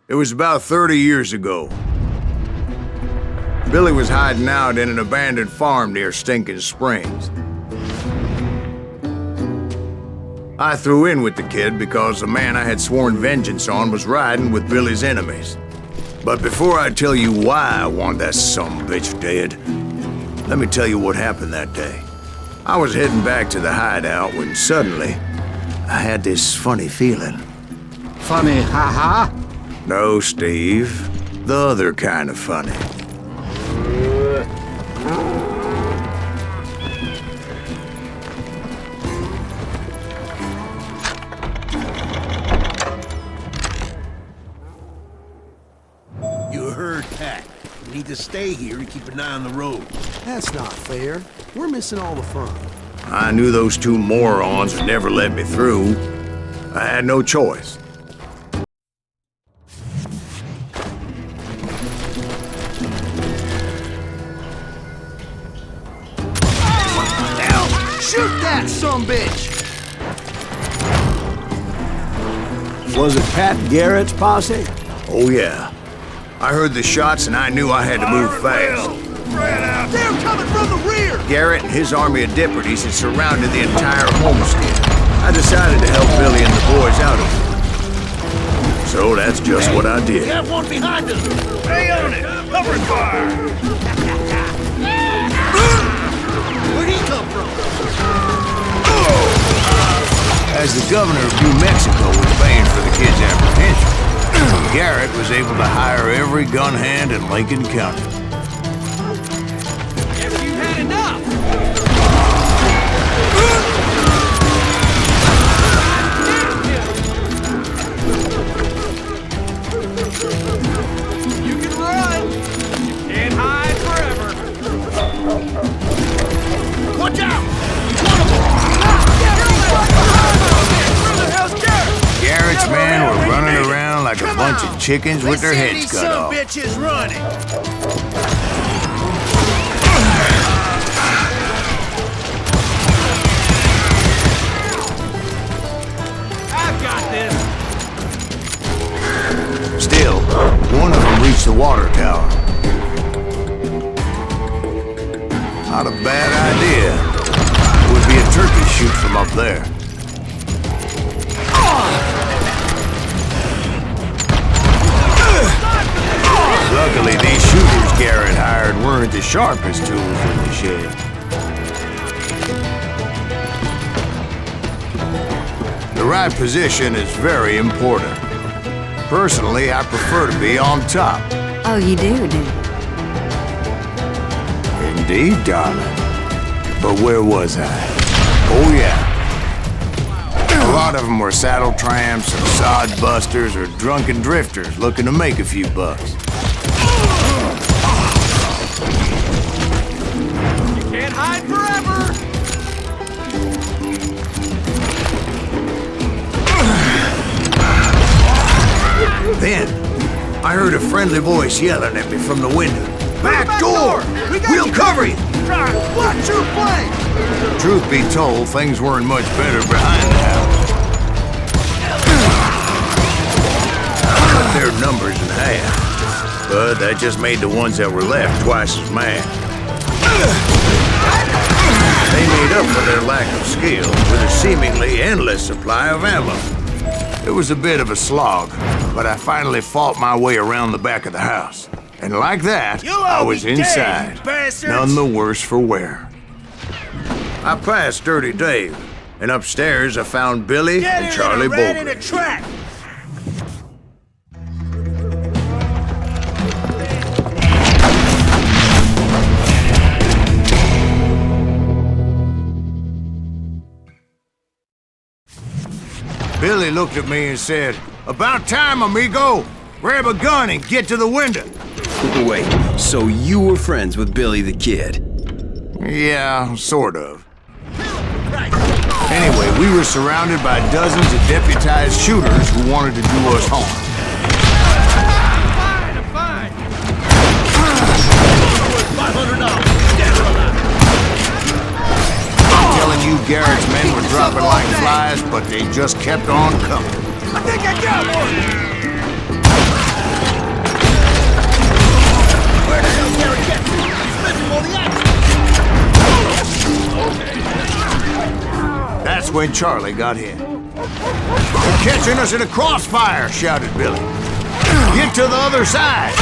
It was about 30 years ago. Billy was hiding out in an abandoned farm near Stinking Springs. I threw in with the kid because the man I had sworn vengeance on was riding with Billy's enemies. But before I tell you why I want that sumbitch dead, let me tell you what happened that day. I was heading back to the hideout when suddenly I had this funny feeling. Funny, haha? No, Steve. The other kind of funny. You heard Pat. We need to stay here and keep an eye on the road. That's not fair. We're missing all the fun. I knew those two morons would never let me through. I had no choice. Shoot that sumbitch! Was it Pat Garrett's posse? Oh yeah. I heard the shots and I knew I had to move fast. They're coming from the rear! Garrett and his army of deputies had surrounded the entire homestead. I decided to help Billy and the boys out of it. So that's just what I did. Got one behind us! Stay on it! Cover fire! Where'd he come from? As the governor of New Mexico was paying for the kid's apprehension, Garrett was able to hire every gun hand in Lincoln County. Guess you've had enough! You can run! You can't hide forever! Watch out! Garrett's men were running around like a bunch of chickens with their heads cut off. Bitches running! I've got this! Still, one of them reached the water tower. Not a bad idea. It would be a turkey shoot from up there. Luckily, these shooters Garrett hired weren't the sharpest tools in the shed. The right position is very important. Personally, I prefer to be on top. Oh, you do? Indeed, darling. But where was I? Oh, yeah. A lot of them were saddle tramps or sod busters or drunken drifters looking to make a few bucks. You can't hide forever! Then, I heard a friendly voice yelling at me from the window. Back door! We'll cover you! Watch your flank! Truth be told, things weren't much better behind the house. I cut their numbers in half, but that just made the ones that were left twice as mad. They made up for their lack of skill with a seemingly endless supply of ammo. It was a bit of a slog, but I finally fought my way around the back of the house. And like that, I was inside, none the worse for wear. I passed Dirty Dave, and upstairs I found Billy and Charlie Bolger. Track! Billy looked at me and said, "About time, amigo! Grab a gun and get to the window." Wait, so you were friends with Billy the Kid? Yeah, sort of. Anyway, we were surrounded by dozens of deputized shooters who wanted to do us harm. Fine! I'm telling you, Garrett's men were dropping like flies, but they just kept on coming. I think I got one! That's when Charlie got hit. "They're catching us in a crossfire," shouted Billy. "Get to the other side!"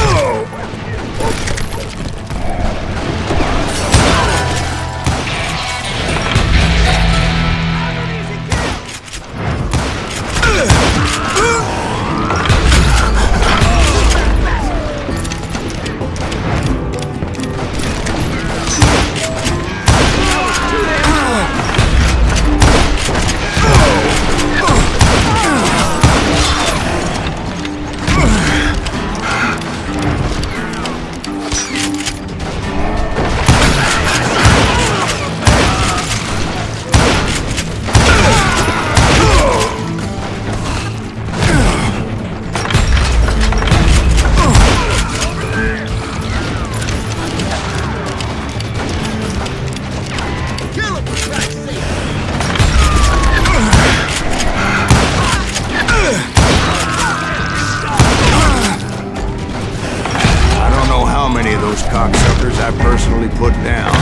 Cocksuckers I personally put down.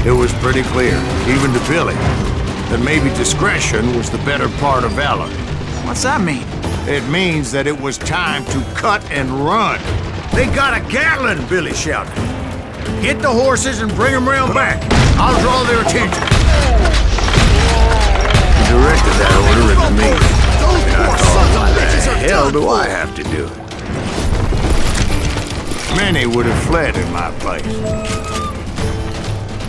It was pretty clear, even to Billy, that maybe discretion was the better part of valor. What's that mean? It means that it was time to cut and run. "They got a Gatling!" Billy shouted. "Get the horses and bring them round back. I'll draw their attention." He directed that order at me. And I thought, why the hell do I have to do it? Many would have fled in my place.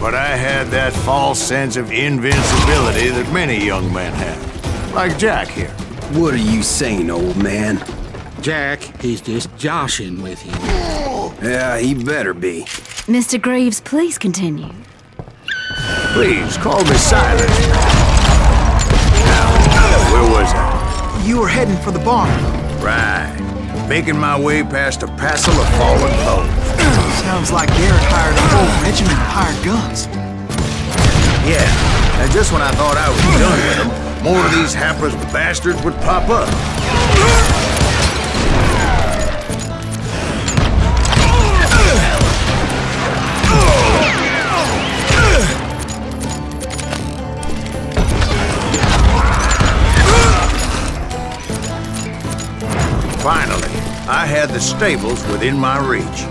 But I had that false sense of invincibility that many young men have. Like Jack here. What are you saying, old man? Jack, he's just joshing with you. Yeah, he better be. Mr. Greaves, please continue. Please, call me silent. Now, where was I? You were heading for the barn. Right. Making my way past a passel of fallen foes. Sounds like Garrett hired a whole regiment of hired guns. Yeah, and just when I thought I was done with them, more of these hapless bastards would pop up. Finally, I had the stables within my reach.